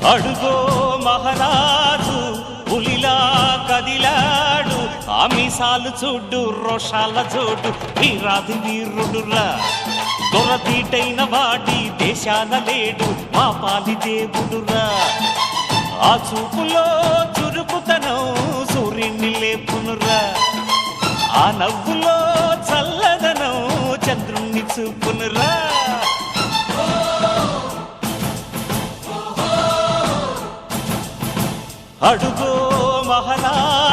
అడుగో మహారాజు పులిలా కదిలాడు, ఆమిసాలు చూడు రోషాల జోడు, వీరాది వీరుడురా. దొరతీటైన వాడి దేశాన లేడు, మా పాలి దేవుడురా. ఆ చూపులో చురుకుతనం సూర్యుని లేపునురా, ఆ నవ్వులో చల్లదనం చంద్రుణ్ణి చూపునురా. అడుగో మహారాజు